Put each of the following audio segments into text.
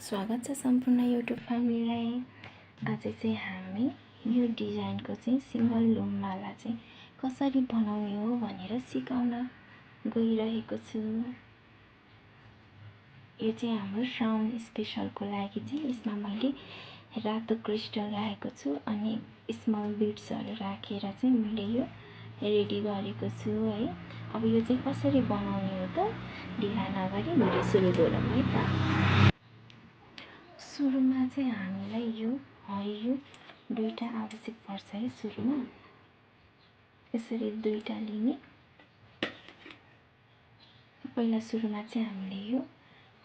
स्वागत छ सम्पूर्ण युट्युब फ्यामिलीलाई। आज चाहिँ हामी यो डिजाइनको चाहिँ सिंगल लुम माला चाहिँ कसरी बनाउने हो भनेर सिकाउन गइरहेको छु। यो चाहिँ हाम्रो श्रावण स्पेशलको लागि चाहिँ यसमा मैले रातो क्रिस्टल राखेको छु अनि स्मल बिट्सहरू राखेर चाहिँ मैले यो रेडी गरेको छु है। अब यो चाहिँ कसरी बनाउने हो त ढिला नगरी भिडियो सुरु गरौँ है त। सुरुमा चाहिँ हामीलाई यो हरियो दुईटा आवश्यक पर्छ है। सुरुमा यसरी दुईटा लिने। पहिला सुरुमा चाहिँ हामीले यो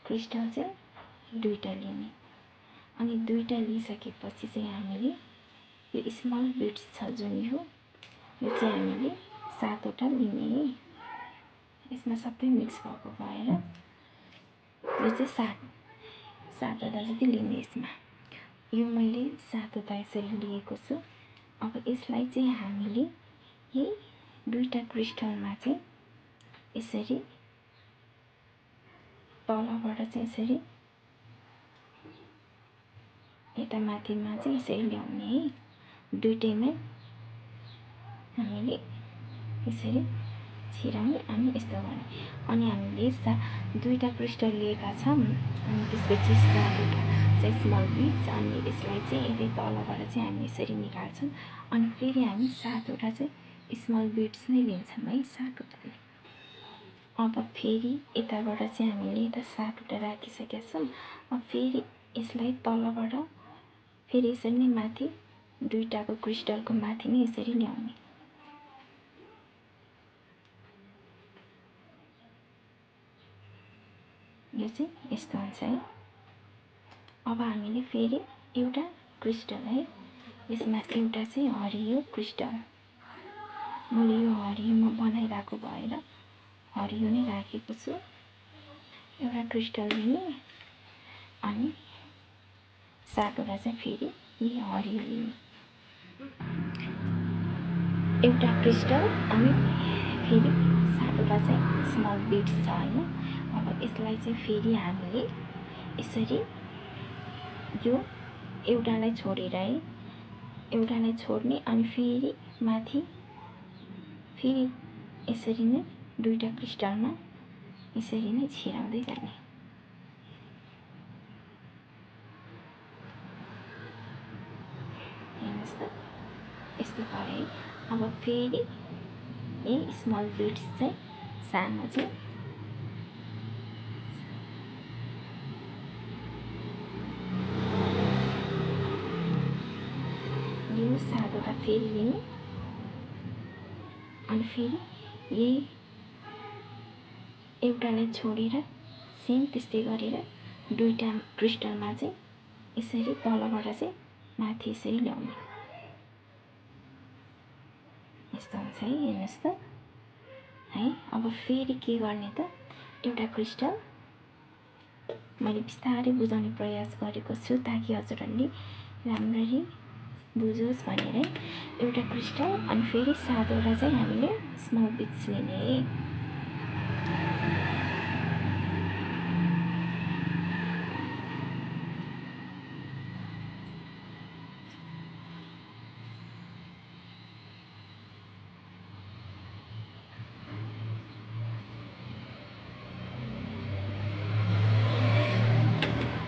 क्रिस्टल चाहिँ दुईटा लिने अनि दुईटा लिइसकेपछि चाहिँ हामीले यो स्मल बिट्स छ जुन यो चाहिँ हामीले 7 वटा लिने। यसमा सबै मिक्स भएको भएर यो चाहिँ 7 वटा जति लिने। यसमा यो मैले 7 वटा यसरी लिएको छु। अब यसलाई चाहिँ हामीले यही दुईटा क्रिस्टलमा चाहिँ यसरी तलबाट चाहिँ यसरी यता माथिमा चाहिँ यसरी ल्याउने है। दुईटैमा हामीले यसरी छिराउने अनि यस्तो गर्ने। अनि हामीले दुईटा क्रिस्टल लिएका छौँ अनि त्यसपछि 7 वटा चाहिँ स्मल बिट्स अनि यसलाई चाहिँ यतै तलबाट चाहिँ हामी यसरी निकाल्छौँ अनि फेरि हामी 7 वटा चाहिँ स्मल बिट्स नै लिन्छौँ है। 7 वटा। अब फेरि यताबाट चाहिँ हामीले यता 7 वटा राखिसकेका छौँ। अब फेरि यसलाई तलबाट फेरि यसरी नै माथि दुईटाको क्रिस्टलको माथि नै यसरी ल्याउने। यो चाहिँ यस्तो हुन्छ है। अब हामीले फेरि एउटा क्रिस्टल है, यसमा एउटा चाहिँ हरियो क्रिस्टल, मैले यो हरियोमा बनाइरहेको भएर हरियो नै राखेको छु। एउटा क्रिस्टल लिने अनि 7 वटा चाहिँ फेरि यही हरियो लिने। एउटा क्रिस्टल अनि फेरि 7 वटा चाहिँ स्मल बिट्स छ हैन। अब यसलाई चाहिँ फेरि हामीले यसरी यो एउटालाई छोडेर है, एउटालाई छोड्ने अनि फेरि माथि फेरि यसरी नै दुईटा क्रिस्टलमा यसरी नै छिराउँदै जाने। हेर्नुस् त यस्तो भयो। अब फेरि यही स्मल बिट्स चाहिँ सानो चाहिँ यो 7 वटा फेरि लिने अनि फेरि यही एउटालाई छोडेर सेम त्यस्तै गरेर दुईटा क्रिस्टलमा चाहिँ यसरी तलबाट चाहिँ माथि यसरी ल्याउने। यस्तो हुन्छ है। हेर्नुस् त है। अब फेरि के गर्ने त, एउटा क्रिस्टल मैले बिस्तारै बुझाउने प्रयास गरेको छु ताकि हजुरहरूले राम्ररी बुझोस् भनेर है। एउटा क्रिस्टल अनि फेरि 7 वटा चाहिँ हामीले स्मल बिट्स लिने।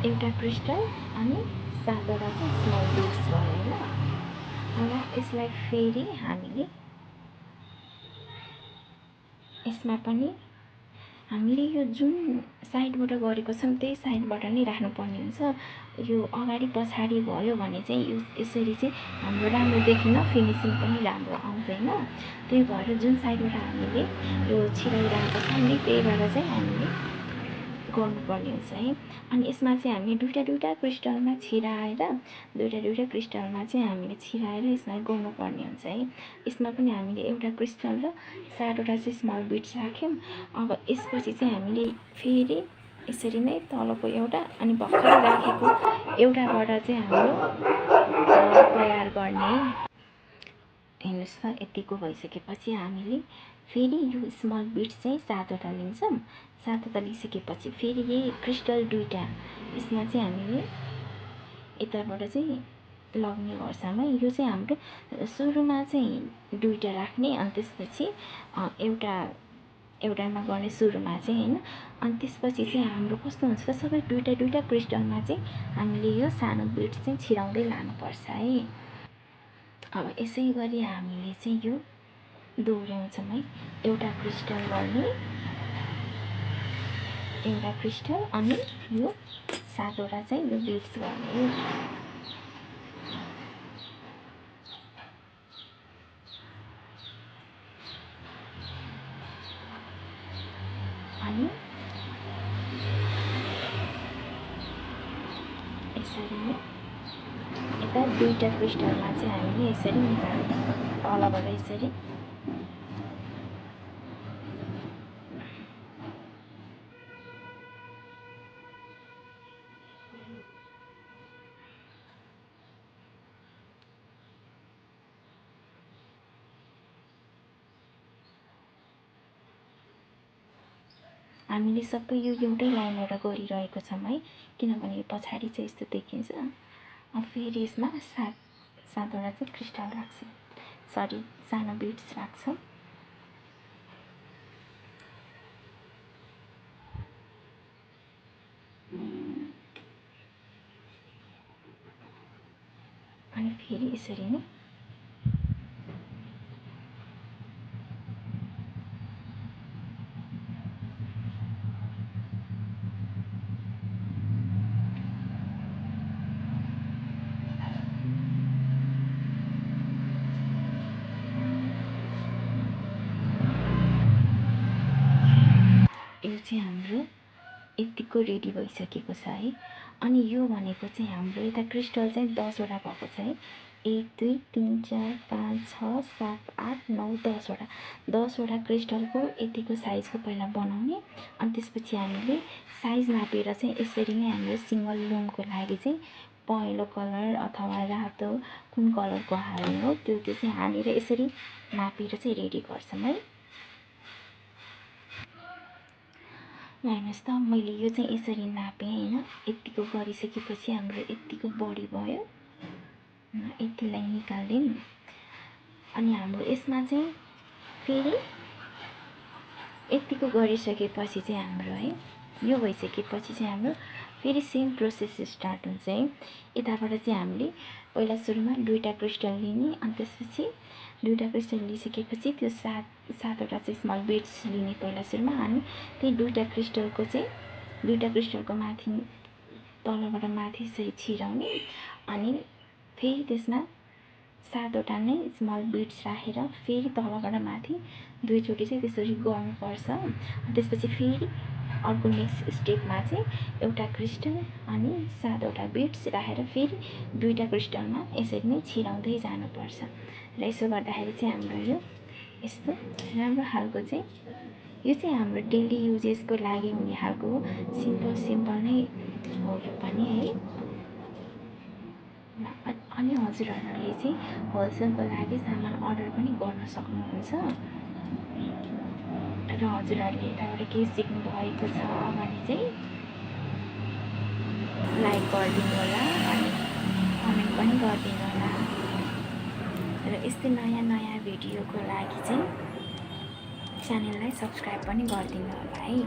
एउटा क्रिस्टल अनि 7 वटा चाहिँ स्मल बिट्स भयो हैन। अब यसलाई फेरि हामीले यसमा पनि हामीले यो जुन साइडबाट गरेको छौँ त्यही साइडबाट नै राख्नुपर्ने हुन्छ। यो अगाडि पछाडि भयो भने चाहिँ यो यसरी चाहिँ हाम्रो राम्रो देखिन्न, फिनिसिङ पनि राम्रो आउँदैन। त्यही भएर जुन साइडबाट हामीले यो छिराइरहेको छौँ नि त्यहीबाट चाहिँ हामीले गर्नुपर्ने हुन्छ है। अनि यसमा चाहिँ हामी दुईटा क्रिस्टलमा छिराएर दुईटा क्रिस्टलमा चाहिँ हामीले छिराएर यसलाई गर्नुपर्ने हुन्छ है। यसमा पनि हामीले एउटा क्रिस्टल र 7 वटा चाहिँ स्मल बिट्स राख्यौँ। अब यसपछि चाहिँ हामीले फेरि यसरी नै तलको एउटा अनि भर्खरै राखेको एउटाबाट चाहिँ हामीले तयार गर्ने। हेर्नुहोस् त यतिको भइसकेपछि हामीले फेरि यो स्मल बिट्स चाहिँ 7 वटा लिन्छौँ। 7 वटा लिइसकेपछि फेरि यही क्रिस्टल दुईटा यसमा चाहिँ हामीले यताबाट चाहिँ लग्ने गर्छौँ है। यो चाहिँ हाम्रो सुरुमा चाहिँ दुईवटा राख्ने, अनि त्यसपछि एउटामा गर्ने सुरुमा चाहिँ होइन। अनि त्यसपछि चाहिँ हाम्रो कस्तो हुन्छ त, सबै दुईवटा क्रिस्टलमा चाहिँ हामीले यो सानो बिट्स चाहिँ छिराउँदै लानुपर्छ है। अब यसै गरी हामीले चाहिँ यो दोहोऱ्याउँछौँ है। एउटा क्रिस्टल गर्ने, एउटा क्रिस्टल, अनि यो 7वटा चाहिँ यो बिट्स गर्ने। अनि यसरी नै यता दुईवटा क्रिस्टलमा चाहिँ हामीले यसरी निकाल्ने, तलबाट यसरी हामीले सबै यो एउटै लाइनबाट गरिरहेको छौँ है, किनभने पछाडि चाहिँ यस्तो देखिन्छ। अब फेरि यसमा सातवटा चाहिँ क्रिस्टल राख्छौँ, सरी सानो बिट्स राख्छौँ। अनि फेरि यसरी नै यो चाहिँ हाम्रो यतिको रेडी भइसकेको छ है। अनि यो भनेको चाहिँ हाम्रो यता क्रिस्टल चाहिँ 10वटा भएको छ है। 1 2 3 4 5 6 7 8 9 10वटा क्रिस्टलको यतिको साइजको पहिला बनाउने। अनि त्यसपछि हामीले साइज नापेर चाहिँ यसरी नै हामीले सिङ्गल लुमको लागि चाहिँ पहेँलो कलर अथवा रातो कुन कलरको हाल्ने हो त्यो चाहिँ हालेर यसरी नापेर चाहिँ रेडी गर्छौँ है। हेर्नुहोस् त, मैले यो चाहिँ यसरी नापेँ होइन। यतिको गरिसकेपछि हाम्रो यतिको बडी भयो, यतिलाई निकाल्दिउँ। अनि हाम्रो यसमा चाहिँ फेरि यतिको गरिसकेपछि चाहिँ हाम्रो है, यो भइसकेपछि चाहिँ हाम्रो फेरि सेम प्रोसेस स्टार्ट हुन्छ है। यताबाट चाहिँ हामीले पहिला सुरुमा दुईवटा क्रिस्टल लिने, अनि त्यसपछि दुईवटा क्रिस्टल लिइसकेपछि त्यो सातवटा चाहिँ स्मल बिट्स लिने पहिला सुरुमा। अनि त्यही दुईवटा क्रिस्टलको माथि तलबाट माथि यसरी छिराउने, अनि फेरि त्यसमा 7वटा नै स्मल बिट्स राखेर फेरि तलबाट माथि दुईचोटि चाहिँ त्यसरी गर्नुपर्छ। त्यसपछि फेरि अर्को नेक्स्ट स्टेपमा चाहिँ एउटा क्रिस्टल अनि 7वटा बिट्स राखेर फेरि दुईवटा क्रिस्टलमा यसरी नै छिराउँदै जानुपर्छ। र यसो गर्दाखेरि चाहिँ हाम्रो यो यस्तो राम्रो खालको चाहिँ, यो चाहिँ हाम्रो डेली युजेसको लागि हुने खालको सिम्पल नै हो यो पनि है। अनि हजुरहरूले चाहिँ होलसेलको लागि सामान अर्डर पनि गर्न सक्नुहुन्छ। र हजुरहरूले यताबाट केही सिक्नु भएको छ भने चाहिँ लाइक गरिदिनु होला, अनि कमेन्ट पनि गरिदिनु होला। र यस्तै नयाँ भिडियोको लागि चाहिँ च्यानललाई सब्सक्राइब पनि गरिदिनु होला है।